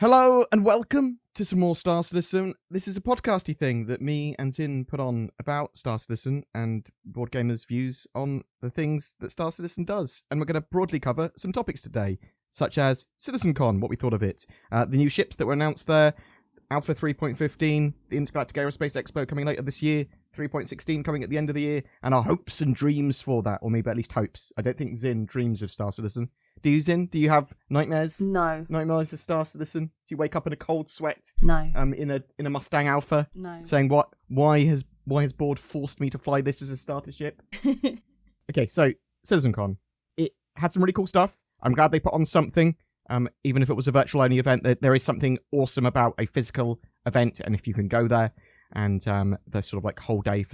Hello and welcome to some more Star Citizen. This is a podcasty thing that me and Zin put on about Star Citizen and Board Gamers' views on the things that Star Citizen does. And we're going to broadly cover some topics today, such as CitizenCon, what we thought of it, the new ships that were announced there, Alpha 3.15, the Intergalactic Aerospace Expo coming later this year, 3.16 coming at the end of the year, and our hopes and dreams for that, or maybe at least hopes. I don't think Zin dreams of Star Citizen. Do you, Zin? Do you have nightmares? No. Nightmares of Star Citizen? Do you wake up in a cold sweat? No. In a Mustang Alpha? No. Saying what? Why has Board forced me to fly this as a starter ship? Okay, so CitizenCon. It had some really cool stuff. I'm glad they put on something. Even if it was a virtual only event, there is something awesome about a physical event, and if you can go there, and the sort of like whole day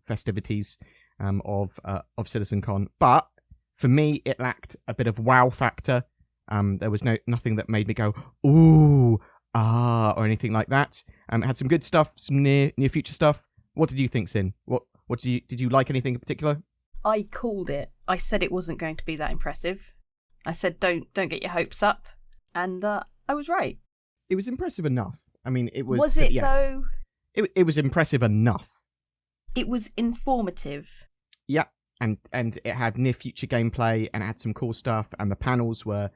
festivities of CitizenCon. But for me, it lacked a bit of wow factor. There was nothing that made me go, ooh, or anything like that. It had some good stuff, some near future stuff. What did you think, Sin? What did you like anything in particular? I called it. I said it wasn't going to be that impressive. I said don't get your hopes up, and I was right. It was impressive enough. I mean, it was. Was it though? It was impressive enough. It was informative. Yeah. And it had near future gameplay and it had some cool stuff, and the panels were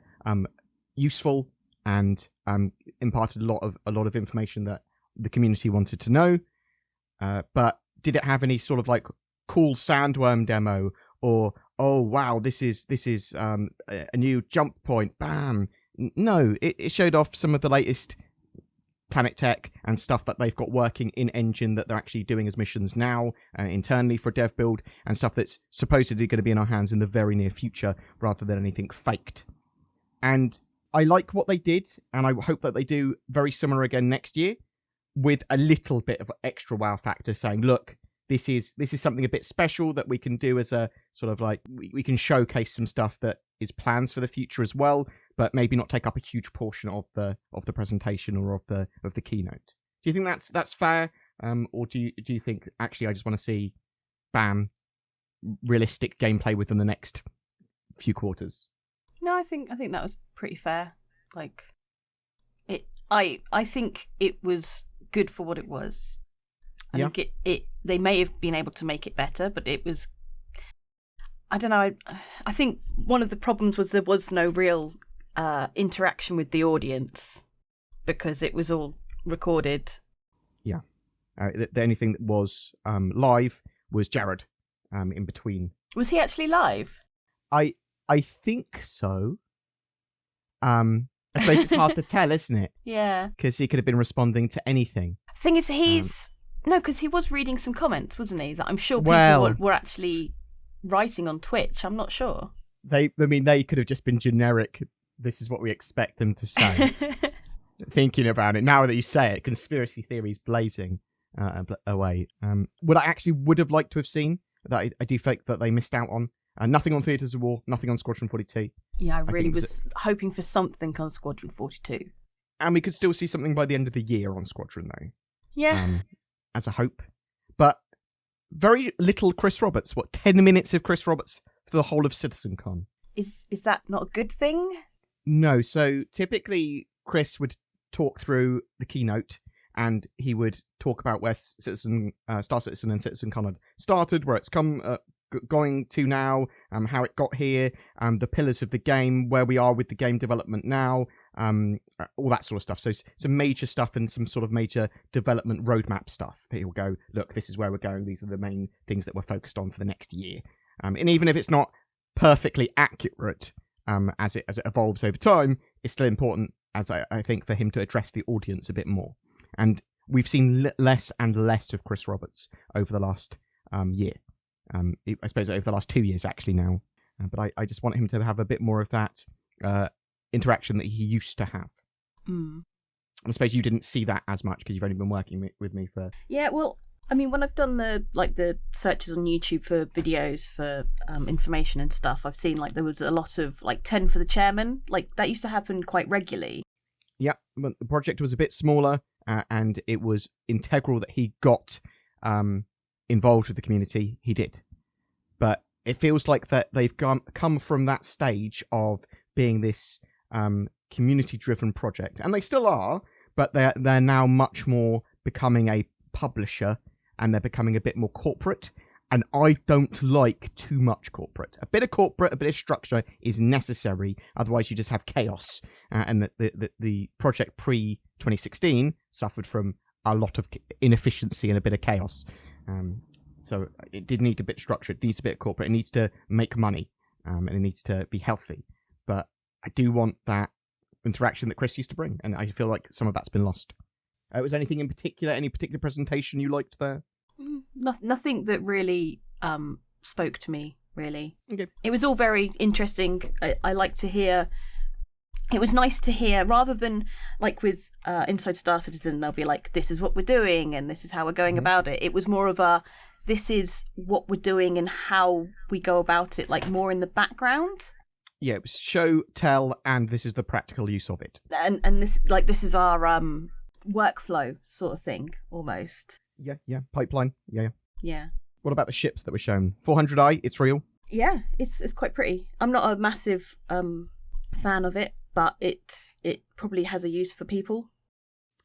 useful and imparted a lot of information that the community wanted to know. But did it have any sort of like cool sandworm demo or oh wow, this is a new jump point? Bam! No, it showed off some of the latest Planet Tech and stuff that they've got working in engine that they're actually doing as missions now internally for dev build, and stuff that's supposedly going to be in our hands in the very near future rather than anything faked. And I like what they did, and I hope that they do very similar again next year with a little bit of extra wow factor, saying, look, this is something a bit special that we can do as a sort of like we can showcase some stuff that is plans for the future as well, but maybe not take up a huge portion of the presentation or of the keynote. Do you think that's fair, or do you think actually I just want to see, bam, realistic gameplay within the next few quarters? No, I think that was pretty fair. Like it, I think it was good for what it was. I think they may have been able to make it better, but it was. I don't know. I think one of the problems was there was no real interaction with the audience because it was all recorded. Yeah. The only thing that was live was Jared in between. Was he actually live? I think so. I suppose it's hard to tell, isn't it? Yeah. Because he could have been responding to anything. The thing is, no, because he was reading some comments, wasn't he? That I'm sure people were actually writing on Twitch. I'm not sure. They could have just been generic. This is what we expect them to say. Thinking about it now that you say it, conspiracy theories blazing away. What I actually would have liked to have seen that I do think that they missed out on. Nothing on Theatres of War, nothing on Squadron 42. Yeah, I really was hoping for something on Squadron 42. And we could still see something by the end of the year on Squadron, though. Yeah. As a hope. But very little Chris Roberts. 10 minutes of Chris Roberts for the whole of CitizenCon. Is that not a good thing? No. So typically Chris would talk through the keynote and he would talk about where Star Citizen and CitizenCon had started, where it's going to now, how it got here, the pillars of the game, where we are with the game development now, all that sort of stuff. So some major stuff and some sort of major development roadmap stuff that he'll go, look, this is where we're going. These are the main things that we're focused on for the next year. And even if it's not perfectly accurate as it evolves over time, it's still important, as I think, for him to address the audience a bit more. And we've seen less and less of Chris Roberts over the last year. I suppose over the last 2 years actually now. But I just want him to have a bit more of that interaction that he used to have. Mm. I suppose you didn't see that as much because you've only been working with me for... Yeah, well, I mean, when I've done the searches on YouTube for videos for information and stuff, I've seen there was a lot of 10 for the chairman. That used to happen quite regularly. Yeah, but the project was a bit smaller and it was integral that he got involved with the community. He did. But it feels like that they've come from that stage of being this community-driven project, and they still are, but they're now much more becoming a publisher, and they're becoming a bit more corporate. And I don't like too much corporate. A bit of structure is necessary. Otherwise, you just have chaos. And the project pre-2016 suffered from a lot of inefficiency and a bit of chaos. So it did need a bit of structure. It needs a bit of corporate. It needs to make money. And it needs to be healthy. But I do want that interaction that Chris used to bring. And I feel like some of that's been lost. Was anything in particular, any particular presentation you liked there? Nothing that really spoke to me, really. Okay. It was all very interesting. I like to hear. It was nice to hear, rather than like with Inside Star Citizen, they'll be like, this is what we're doing and this is how we're going about it. It was more of a, this is what we're doing and how we go about it, like more in the background. Yeah, it was show, tell, and this is the practical use of it. And this is our workflow sort of thing, almost. Yeah, pipeline. Yeah. What about the ships that were shown? 400i, it's real? Yeah, it's quite pretty. I'm not a massive fan of it, but it probably has a use for people.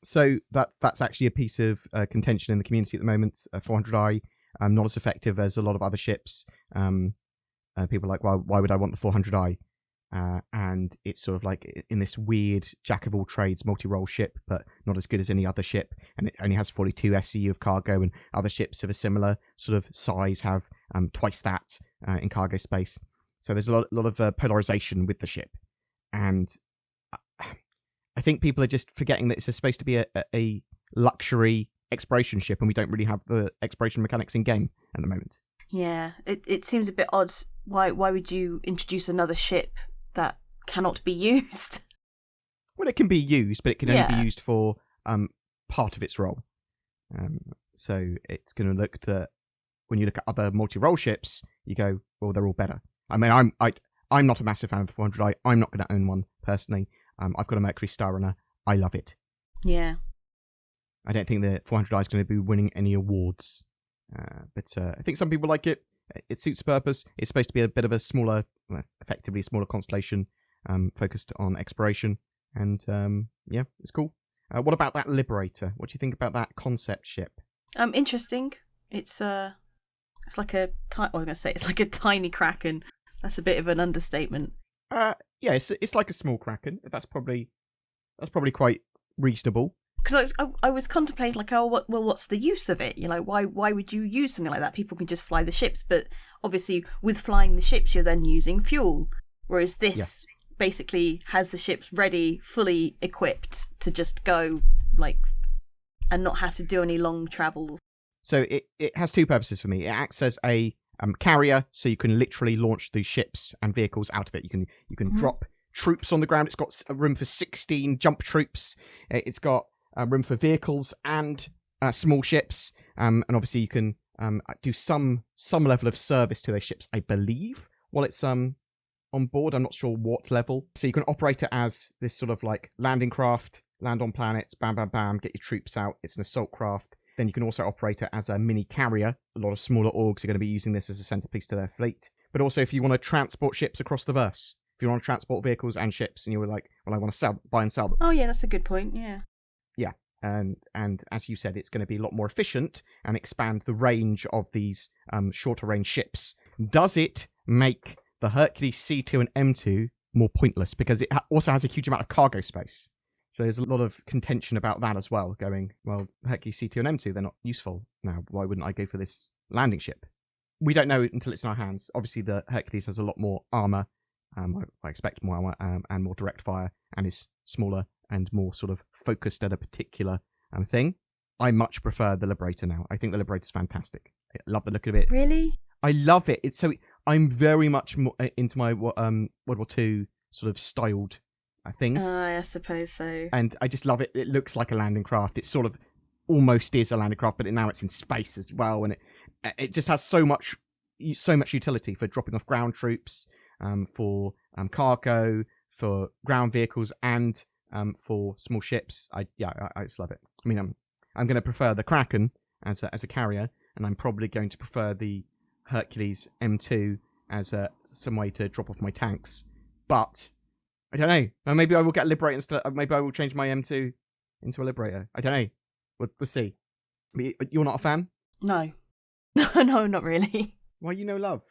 So that's actually a piece of contention in the community at the moment. 400i, not as effective as a lot of other ships. People are like, well, why would I want the 400i? And it's sort of like in this weird jack of all trades multi-role ship, but not as good as any other ship. And it only has 42 SCU of cargo, and other ships of a similar sort of size have twice that in cargo space. So there's a lot of polarization with the ship. And I think people are just forgetting that it's supposed to be a luxury exploration ship, and we don't really have the exploration mechanics in game at the moment. Yeah, it seems a bit odd. Why would you introduce another ship that cannot be used? Well, it can be used, but it can only be used for part of its role. So it's going to look to, when you look at other multi-role ships, you go, well, they're all better. I mean, I'm not a massive fan of the 400i. I'm not going to own one personally. I've got a Mercury Star Runner. I love it. Yeah. I don't think the 400i is going to be winning any awards. But I think some people like it. It suits the purpose. It's supposed to be a bit of a smaller, effectively smaller constellation, focused on exploration. And yeah, it's cool. What about that Liberator? What do you think about that concept ship? Interesting. It's like a it's like a tiny Kraken. That's a bit of an understatement. Yeah, it's like a small Kraken. That's probably quite reasonable. Because I was contemplating, like, what's the use of it? You know, why would you use something like that? People can just fly the ships, but obviously with flying the ships, you're then using fuel. Whereas this basically has the ships ready, fully equipped to just go, like, and not have to do any long travels. So it has two purposes for me. It acts as a carrier, so you can literally launch the ships and vehicles out of it. You can drop troops on the ground. It's got room for 16 jump troops. It's got room for vehicles and small ships, and obviously you can do some level of service to those ships, I believe, while it's on board. I'm not sure what level. So you can operate it as this sort of like landing craft, land on planets, bam, bam, bam, get your troops out. It's an assault craft. Then you can also operate it as a mini carrier. A lot of smaller orgs are going to be using this as a centerpiece to their fleet. But also if you want to transport ships across the verse, if you want to transport vehicles and ships, and you were like, well, I want to buy and sell them. Oh yeah, that's a good point. Yeah. Yeah, and as you said, it's going to be a lot more efficient and expand the range of these shorter range ships. Does it make the Hercules C2 and M2 more pointless? Because it also has a huge amount of cargo space. So there's a lot of contention about that as well, going, well, Hercules C2 and M2, they're not useful now. Why wouldn't I go for this landing ship? We don't know until it's in our hands. Obviously, the Hercules has a lot more armour. I expect more armour and more direct fire, and is smaller and more sort of focused at a particular thing. I much prefer the Liberator now. I think the Liberator's fantastic. I love the look of it. Really? I love it. I'm very much more into my World War II sort of styled things. I suppose so. And I just love it. It looks like a landing craft. It sort of almost is a landing craft, but now it's in space as well. And it just has so much utility for dropping off ground troops, for cargo, for ground vehicles, and for small ships. I just love it. I mean, I'm going to prefer the Kraken as a carrier, and I'm probably going to prefer the Hercules M2 as some way to drop off my tanks. But I don't know. Or maybe I will get a Liberator instead. Maybe I will change my M2 into a Liberator. I don't know. We'll see. You're not a fan? No. No, not really. Why you no love?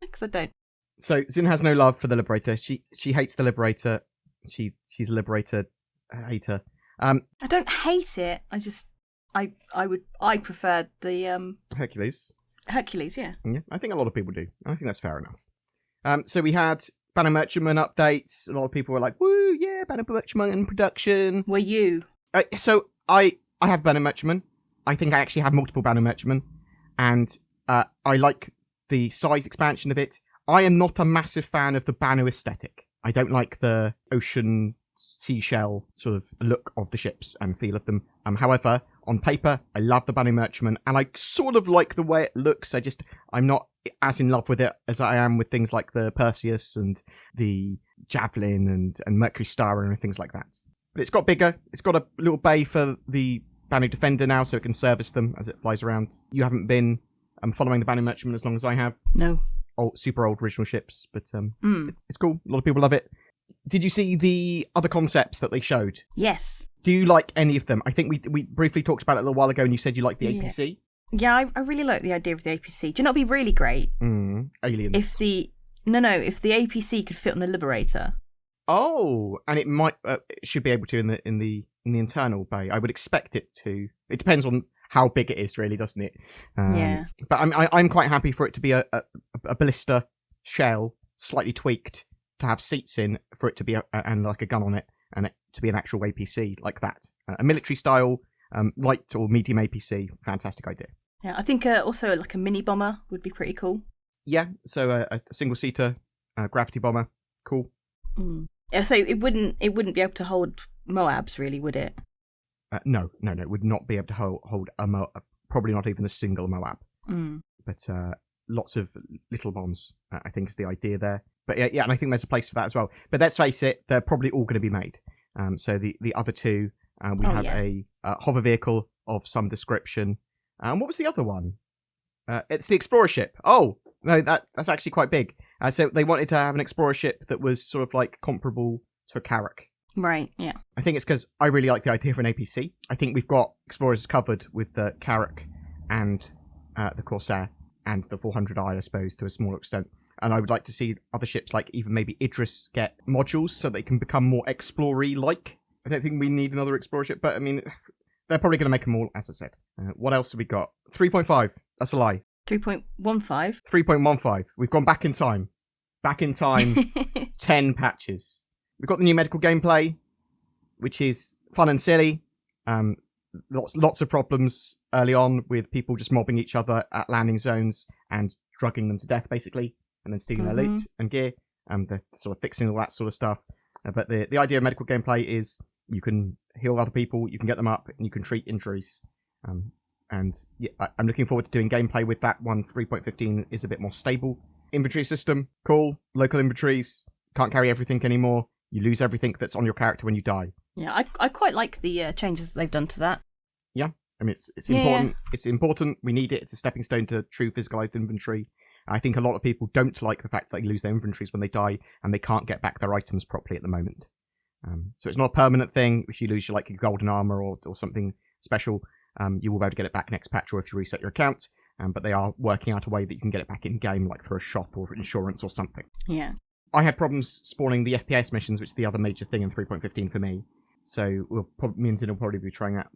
Because I don't. So Zin has no love for the Liberator. She hates the Liberator. She's a Liberator hater. I don't hate it. I prefer the Hercules. Hercules, yeah. Yeah, I think a lot of people do. I think that's fair enough. So we had Banner Merchantman updates. A lot of people were like, "Woo, yeah, Banner Merchantman in production." Were you? So I have Banner Merchantman. I think I actually have multiple Banner Merchantman, and I like the size expansion of it. I am not a massive fan of the Banner aesthetic. I don't like the ocean seashell sort of look of the ships and feel of them. However, on paper, I love the Banner Merchantman, and I sort of like the way it looks. I'm not as in love with it as I am with things like the Perseus and the Javelin and Mercury Star and things like that. But it's got bigger. It's got a little bay for the Banner Defender now, so it can service them as it flies around. You haven't been following the Banner Merchantman as long as I have. No. Super old original ships, but it's cool. A lot of people love it. Did you see the other concepts that they showed? Yes. Do you like any of them? I think we briefly talked about it a little while ago, and you said you liked the APC. Yeah, I really like the idea of the APC. Do you know what'd be really great? Aliens. If the APC could fit on the Liberator. Oh, and it might it should be able to in the internal bay. I would expect it to. It depends on how big it is, really, doesn't it? Yeah. But I'm quite happy for it to be a ballista shell, slightly tweaked, to have seats in, for it to be and like a gun on it, and it to be an actual APC like that. A military style, light or medium APC. Fantastic idea. Yeah, I think also like a mini bomber would be pretty cool. Yeah, so a single seater gravity bomber, cool. Yeah, so it wouldn't be able to hold Moabs, really, would it? No, it would not be able to hold a Moab, probably not even a single Moab. But lots of little bombs, I think, is the idea there. But yeah, and I think there's a place for that as well. But let's face it, they're probably all going to be made. So the other two, we have a hover vehicle of some description. And what was the other one? It's the Explorer ship. Oh, no, that's actually quite big. So they wanted to have an Explorer ship that was sort of like comparable to a Carrack. Right, yeah. I think it's because I really like the idea of an APC. I think we've got Explorers covered with the Carrack and the Corsair and the 400i, I suppose, to a smaller extent. And I would like to see other ships, like even maybe Idris, get modules so they can become more Explorer-like. I don't think we need another Explorer ship, but I mean, they're probably going to make them all, as I said. What else have we got? 3.5. That's a lie. 3.15? 3.15. We've gone back in time. Back in time, 10 patches. We've got the new medical gameplay, which is fun and silly. Lots of problems early on with people just mobbing each other at landing zones and drugging them to death, basically, and then stealing their loot and gear. They're sort of fixing all that sort of stuff. But the idea of medical gameplay is you can heal other people, you can get them up, and you can treat injuries. And yeah, I'm looking forward to doing gameplay with that one. 3.15 is a bit more stable. Inventory system, cool. Local inventories, can't carry everything anymore. You lose everything that's on your character when you die. Yeah, I quite like the changes that they've done to that. Yeah, I mean, it's important. It's important. We need it. It's a stepping stone to true physicalized inventory. I think a lot of people don't like the fact that they lose their inventories when they die and they can't get back their items properly at the moment. So it's not a permanent thing. If you lose your golden armor or something special, you will be able to get it back next patch or if you reset your account. But they are working out a way that you can get it back in game, like through a shop or insurance or something. Yeah. I had problems spawning the FPS missions, which is the other major thing in 3.15 for me. So me and Zin will probably be trying that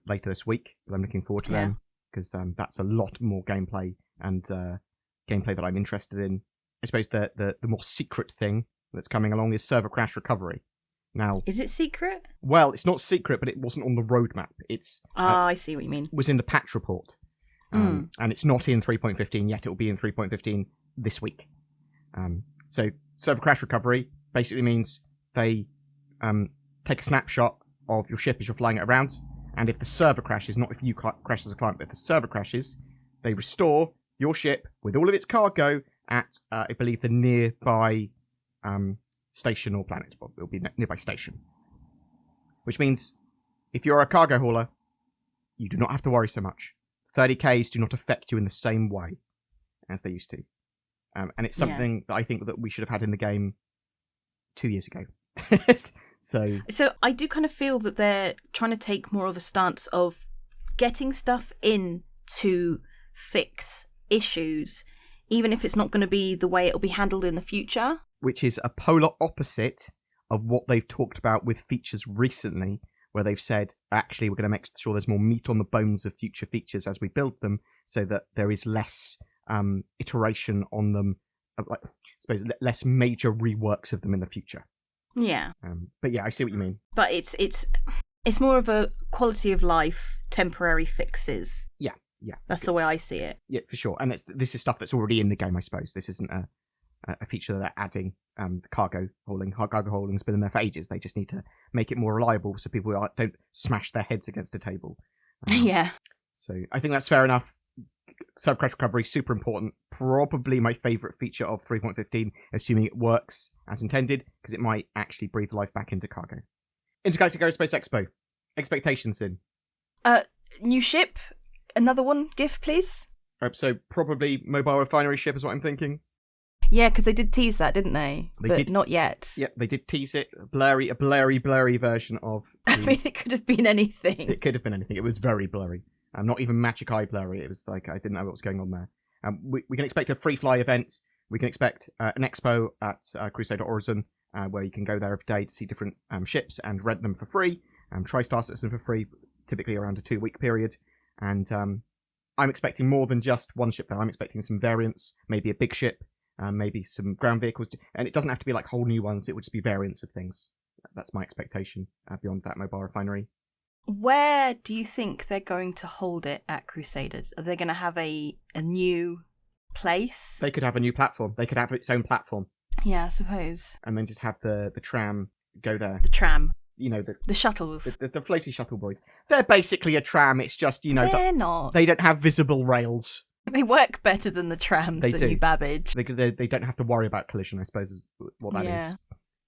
later this week, but I'm looking forward to them because that's a lot more gameplay and gameplay that I'm interested in. I suppose the more secret thing that's coming along is server crash recovery. Now, is it secret? Well, it's not secret, but it wasn't on the roadmap. It's I see what you mean. Was in the patch report, and it's not in 3.15 yet. It will be in 3.15 this week. So server crash recovery basically means they take a snapshot of your ship as you're flying it around, and if the server crashes, not if you crash as a client, but if the server crashes, they restore your ship with all of its cargo at, I believe, the nearby station or planet. Well, it'll be nearby station. Which means, if you're a cargo hauler, you do not have to worry so much. 30Ks do not affect you in the same way as they used to. And it's something that I think that we should have had in the game 2 years ago. So I do kind of feel that they're trying to take more of a stance of getting stuff in to fix issues, even if it's not going to be the way it'll be handled in the future. which is a polar opposite of what they've talked about with features recently, where they've said, actually, we're going to make sure there's more meat on the bones of future features as we build them, so that there is less iteration on them, I suppose less major reworks of them in the future. Yeah. But yeah, I see what you mean. But it's more of a quality of life, temporary fixes. Yeah. That's the way I see it. Yeah, for sure. And this is stuff that's already in the game, I suppose. This isn't a feature that they're adding. The cargo hauling's been in there for ages. They just need to make it more reliable so people don't smash their heads against a table. Yeah. So I think that's fair enough. Server crash recovery, super important. Probably my favourite feature of 3.15, assuming it works as intended, because it might actually breathe life back into cargo. Intergalactic Aerospace Expo. Expectations in. New ship. Another one, GIF, please. So probably mobile refinery ship is what I'm thinking. Yeah, because they did tease that, didn't they? They but did. Not yet. Yeah, they did tease it. A blurry version of... I mean, it could have been anything. It could have been anything. It was very blurry. Not even Magic Eye blurry. It was like, I didn't know what was going on there. We can expect a free fly event. We can expect an expo at Crusader Horizon, where you can go there every day to see different ships and rent them for free. TriStar sets them for free, typically around a 2-week period. And I'm expecting more than just one ship there. I'm expecting some variants, maybe a big ship, maybe some ground vehicles. And it doesn't have to be like whole new ones. It would just be variants of things. That's my expectation beyond that mobile refinery. Where do you think they're going to hold it at Crusaders? Are they going to have a new place? They could have a new platform. They could have its own platform. Yeah, I suppose. And then just have the tram go there. The tram. You know, the shuttles. The floaty shuttle boys. They're basically a tram. It's just, they're not. They don't have visible rails. They work better than the trams They at do. New Babbage. They don't have to worry about collision, I suppose, is what that is.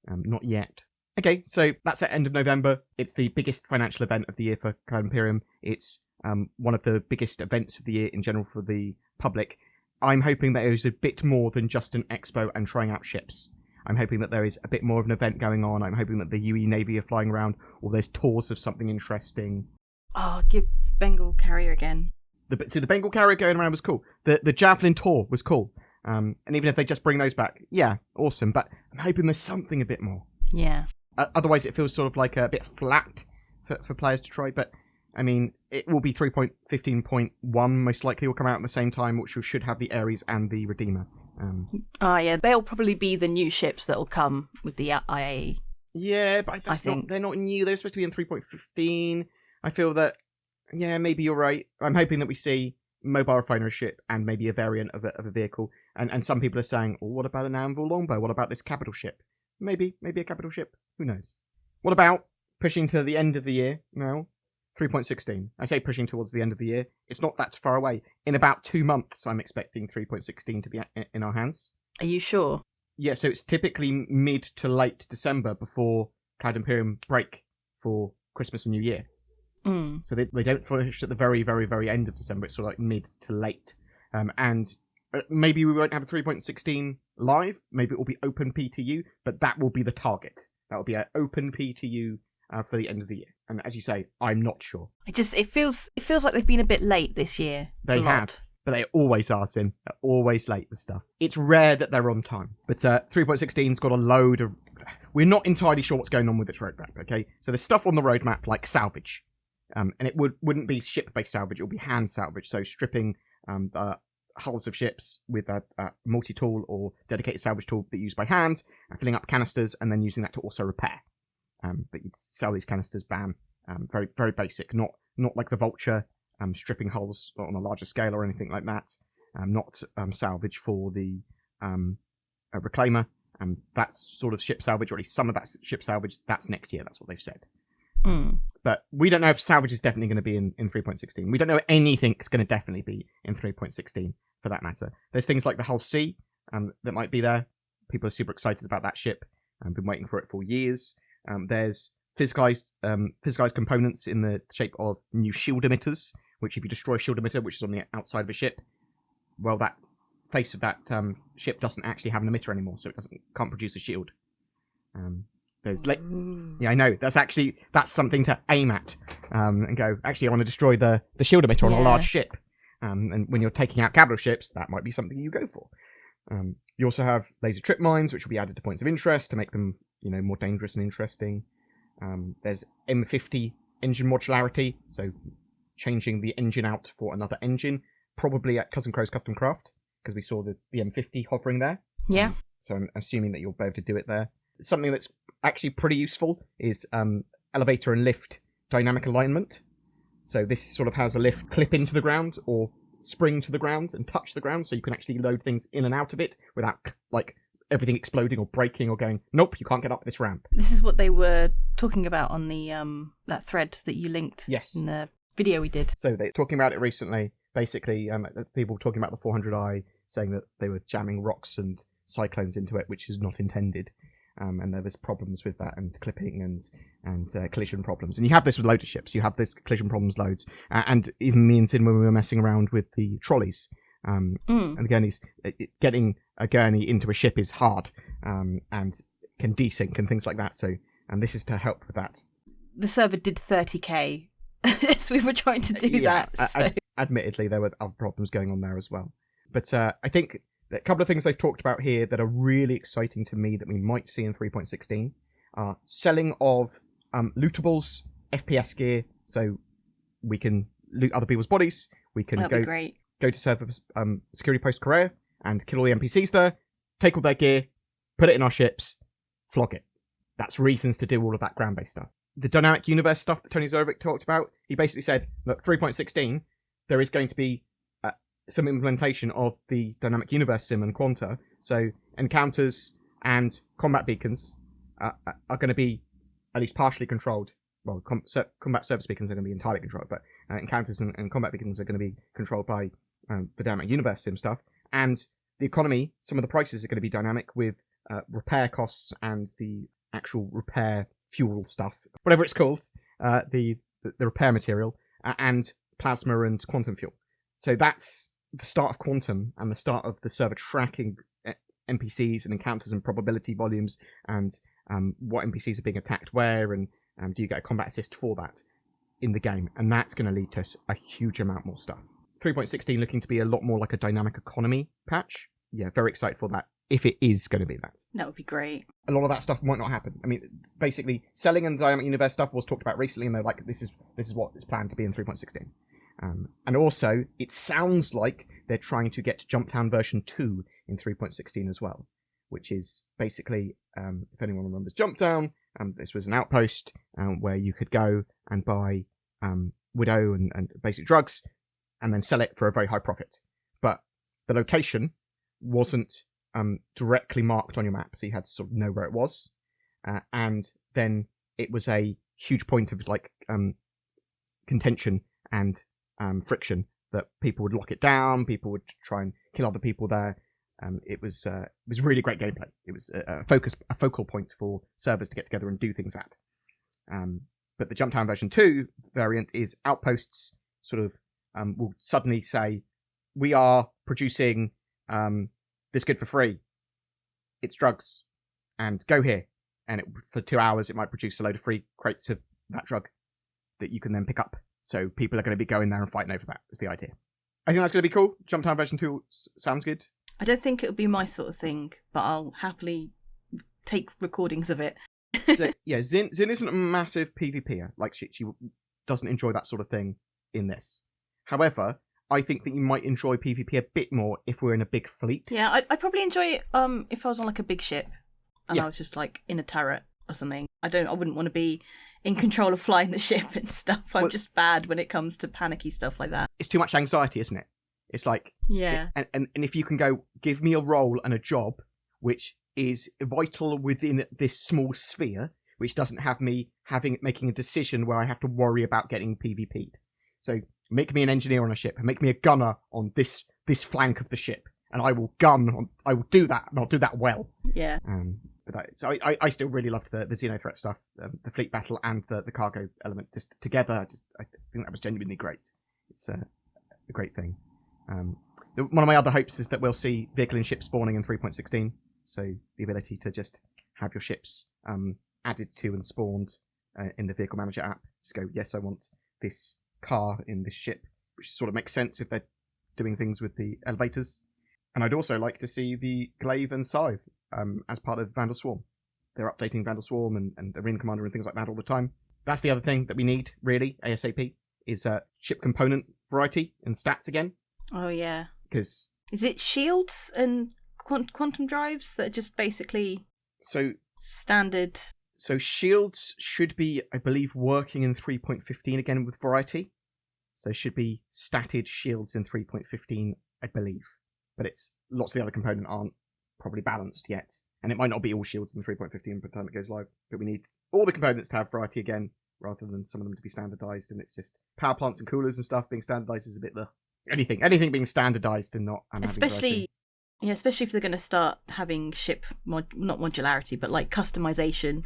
Not yet. Okay, so that's at end of November. It's the biggest financial event of the year for Cloud Imperium. It's one of the biggest events of the year in general for the public. I'm hoping that it is a bit more than just an expo and trying out ships. I'm hoping that there is a bit more of an event going on. I'm hoping that the UE Navy are flying around, or there's tours of something interesting. Oh, give Bengal Carrier again. The Bengal Carrier going around was cool. The Javelin tour was cool. And even if they just bring those back, yeah, awesome. But I'm hoping there's something a bit more. Yeah. Otherwise, it feels sort of like a bit flat for players to try. But, I mean, it will be 3.15.1 most likely will come out at the same time, which should have the Ares and the Redeemer. Yeah, they'll probably be the new ships that'll come with the IAE. Yeah, but they're not new. They're supposed to be in 3.15. I feel that, yeah, maybe you're right. I'm hoping that we see mobile refinery ship and maybe a variant of a vehicle. And some people are saying, well, what about an Anvil Longbow? What about this capital ship? Maybe a capital ship. Who knows? What about pushing to the end of the year now? 3.16. I say pushing towards the end of the year. It's not that far away. In about 2 months, I'm expecting 3.16 to be in our hands. Are you sure? Yeah, so it's typically mid to late December before Cloud Imperium break for Christmas and New Year. Mm. So they don't finish at the very, very, very end of December. It's sort of like mid to late. And maybe we won't have a 3.16 live. Maybe it will be open PTU, but that will be the target. That will be an open PTU for the end of the year. And as you say, I'm not sure. It feels like they've been a bit late this year. They have. But they always are, Sin. They're always late with stuff. It's rare that they're on time. But 3.16's got a load of... We're not entirely sure what's going on with its roadmap, okay? So there's stuff on the roadmap like salvage. And it wouldn't be ship-based salvage. It would be hand salvage. So stripping hulls of ships with a multi-tool or dedicated salvage tool that you use by hand, filling up canisters, and then using that to also repair. But you'd sell these canisters, bam. Very, very basic. Not like the Vulture, stripping hulls on a larger scale or anything like that. Not salvage for the Reclaimer. That's sort of ship salvage, or at least some of that ship salvage. That's next year. That's what they've said. Mm. But we don't know if salvage is definitely going to be in 3.16. We don't know if anything's going to definitely be in 3.16 for that matter. There's things like the Hull C that might be there. People are super excited about that ship. I've been waiting for it for years. There's physicalized components in the shape of new shield emitters, which if you destroy a shield emitter, which is on the outside of a ship, well, that face of that ship doesn't actually have an emitter anymore, so it can't produce a shield. Yeah, I know. That's something to aim at, and go. Actually, I want to destroy the shield emitter on a large ship. And when you're taking out capital ships, that might be something you go for. You also have laser trip mines, which will be added to points of interest to make them, more dangerous and interesting. There's M50 engine modularity, so changing the engine out for another engine, probably at Cousin Crow's Custom Craft, because we saw the M50 hovering there. Yeah. So I'm assuming that you'll be able to do it there. Something that's actually pretty useful is elevator and lift dynamic alignment. So this sort of has a lift clip into the ground or spring to the ground and touch the ground, so you can actually load things in and out of it without everything exploding or breaking or going, nope, you can't get up this ramp. This is what they were talking about on the that thread that you linked. Yes. In the video we did. So they're talking about it recently. Basically, people were talking about the 400i, saying that they were jamming rocks and cyclones into it, which is not intended. And there was problems with that, and clipping and collision problems. And you have this with loads of ships. You have this collision problems loads. And even me and Sin, when we were messing around with the trolleys, and the gurneys, getting a gurney into a ship is hard, and can desync and things like that. And this is to help with that. The server did 30k as we were trying to do that. So. Admittedly, there were other problems going on there as well. But I think a couple of things they've talked about here that are really exciting to me that we might see in 3.16 are selling of lootables, FPS gear, so we can loot other people's bodies. We can go to server security post Korea and kill all the NPCs there, take all their gear, put it in our ships, flog it. That's reasons to do all of that ground-based stuff. The dynamic universe stuff that Tony Zovic talked about, he basically said, look, 3.16, there is going to be some implementation of the dynamic universe sim and Quanta. So encounters and combat beacons are going to be at least partially controlled. Well, combat service beacons are going to be entirely controlled, but encounters and combat beacons are going to be controlled by the dynamic universe sim stuff. And the economy, some of the prices are going to be dynamic with repair costs and the actual repair fuel stuff, whatever it's called, the repair material, and plasma and quantum fuel. So that's the start of Quantum and the start of the server tracking NPCs and encounters and probability volumes and what NPCs are being attacked where, and do you get a combat assist for that in the game. And that's going to lead to a huge amount more stuff. 3.16 looking to be a lot more like a dynamic economy patch. Yeah, very excited for that, if it is going to be that. That would be great. A lot of that stuff might not happen. I mean, basically, selling and dynamic universe stuff was talked about recently, and they're like, this is what is planned to be in 3.16. And also, it sounds like they're trying to get Jumptown version 2 in 3.16 as well, which is basically, if anyone remembers Jumptown, this was an outpost where you could go and buy Widow and basic drugs and then sell it for a very high profit. But the location wasn't directly marked on your map, so you had to sort of know where it was. And then it was a huge point of contention and friction that people would lock it down, people would try and kill other people there. It was really great gameplay. It was a focal point for servers to get together and do things at. But the Jumptown version 2 variant is outposts sort of will suddenly say, we are producing this good for free. It's drugs, and go here. And for 2 hours, it might produce a load of free crates of that drug that you can then pick up. So people are going to be going there and fighting over that, is the idea. I think that's going to be cool. Jumptown version 2 sounds good. I don't think it'll be my sort of thing, but I'll happily take recordings of it. So, yeah, Zin isn't a massive PvPer. Like, she doesn't enjoy that sort of thing in this. However, I think that you might enjoy PvP a bit more if we're in a big fleet. Yeah, I'd probably enjoy it if I was on like a big ship and I was just like in a turret or something. I wouldn't want to be in control of flying the ship and stuff. I'm just bad when it comes to panicky stuff like that. It's too much anxiety, isn't it? It's like, yeah. And if you can go, give me a role and a job which is vital within this small sphere, which doesn't have me making a decision where I have to worry about getting PvP'd. So make me an engineer on a ship and make me a gunner on this flank of the ship, and I will I will do that, and I'll do that well. Yeah. So I still really loved the Xenothreat stuff, the fleet battle and the cargo element just together. I think that was genuinely great. It's a great thing. One of my other hopes is that we'll see vehicle and ship spawning in 3.16. So the ability to just have your ships added to and spawned in the Vehicle Manager app. Just go, yes, I want this car in this ship, which sort of makes sense if they're doing things with the elevators. And I'd also like to see the Glaive and Scythe as part of Vandal Swarm. They're updating Vandal Swarm and Arena Commander and things like that all the time. That's the other thing that we need, really, ASAP, is ship component variety and stats again. Oh, yeah. Because... Is it shields and quantum drives that are just basically standard? So shields should be, I believe, working in 3.15 again with variety. So should be statted shields in 3.15, I believe. But it's lots of the other components aren't probably balanced yet. And it might not be all shields in 3.15 by the time it goes live. But we need all the components to have variety again, rather than some of them to be standardized. And it's just power plants and coolers and stuff being standardized is a bit anything being standardized and not especially if they're going to start having ship not modularity, but like customization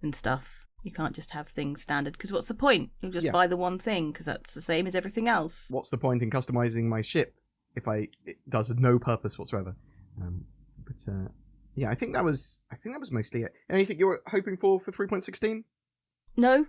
and stuff. You can't just have things standard, because what's the point? You'll just buy the one thing because that's the same as everything else. What's the point in customizing my ship if it does no purpose whatsoever? Yeah, I think that was mostly it. Anything you were hoping for 3.16? No.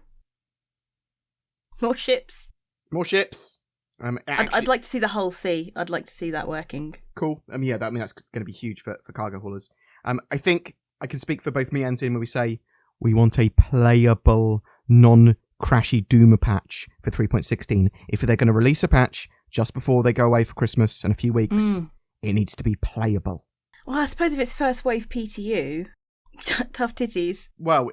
More ships. More ships. I'd like to see the hull C. I'd like to see that working. Cool. That's going to be huge for cargo haulers. I think I can speak for both me and Zin when we say we want a playable, non-crashy Doom patch for 3.16. If they're going to release a patch just before they go away for Christmas in a few weeks, it needs to be playable. Well, I suppose if it's first wave PTU, tough titties. Well,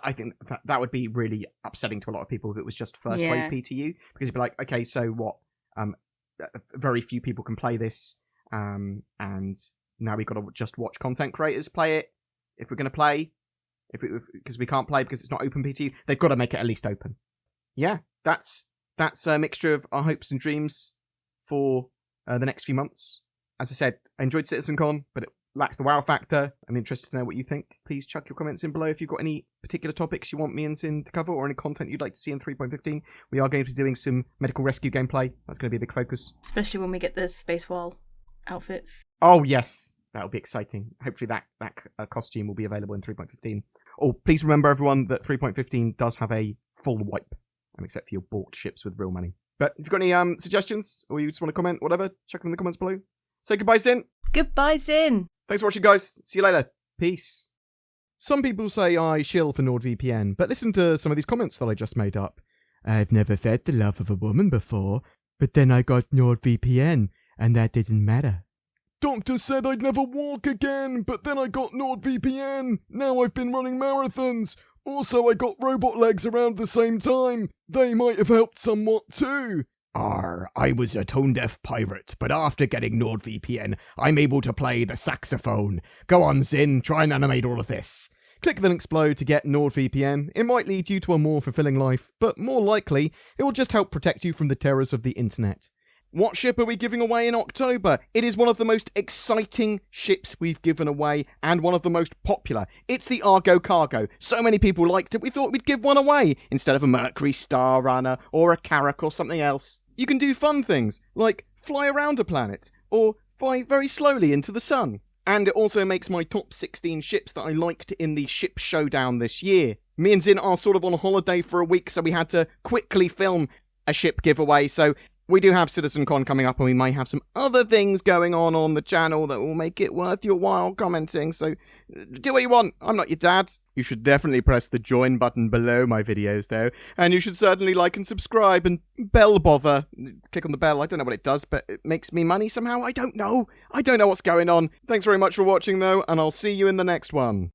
I think that would be really upsetting to a lot of people if it was just first wave PTU, because you'd be like, okay, so what? Very few people can play this, and now we've got to just watch content creators play it. If we're going to play, because we can't play because it's not open PTU, they've got to make it at least open. Yeah, that's a mixture of our hopes and dreams for the next few months. As I said, I enjoyed CitizenCon, but it lacks the wow factor. I'm interested to know what you think. Please chuck your comments in below if you've got any particular topics you want me and Zin to cover, or any content you'd like to see in 3.15. We are going to be doing some medical rescue gameplay. That's going to be a big focus. Especially when we get the Space Wall outfits. Oh, yes. That'll be exciting. Hopefully that costume will be available in 3.15. Oh, please remember, everyone, that 3.15 does have a full wipe, except for your bought ships with real money. But if you've got any suggestions, or you just want to comment, whatever, chuck them in the comments below. Say goodbye, Zin. Goodbye, Zin. Thanks for watching, guys. See you later. Peace. Some people say I shill for NordVPN, but listen to some of these comments that I just made up. I've never fed the love of a woman before, but then I got NordVPN, and that didn't matter. Doctor said I'd never walk again, but then I got NordVPN. Now I've been running marathons. Also, I got robot legs around the same time. They might have helped somewhat too. I was a tone-deaf pirate, but after getting NordVPN, I'm able to play the saxophone. Go on, Zin, try and animate all of this. Click the links below to get NordVPN. It might lead you to a more fulfilling life, but more likely, it will just help protect you from the terrors of the internet. What ship are we giving away in October? It is one of the most exciting ships we've given away, and one of the most popular. It's the Argo Cargo. So many people liked it, we thought we'd give one away, instead of a Mercury Star Runner, or a Carrack, or something else. You can do fun things, like fly around a planet, or fly very slowly into the sun. And it also makes my top 16 ships that I liked in the Ship Showdown this year. Me and Zin are sort of on holiday for a week, so we had to quickly film a ship giveaway, so we do have CitizenCon coming up, and we might have some other things going on the channel that will make it worth your while commenting, so do what you want. I'm not your dad. You should definitely press the join button below my videos, though, and you should certainly like and subscribe, and bell bother. Click on the bell. I don't know what it does, but it makes me money somehow. I don't know what's going on. Thanks very much for watching, though, and I'll see you in the next one.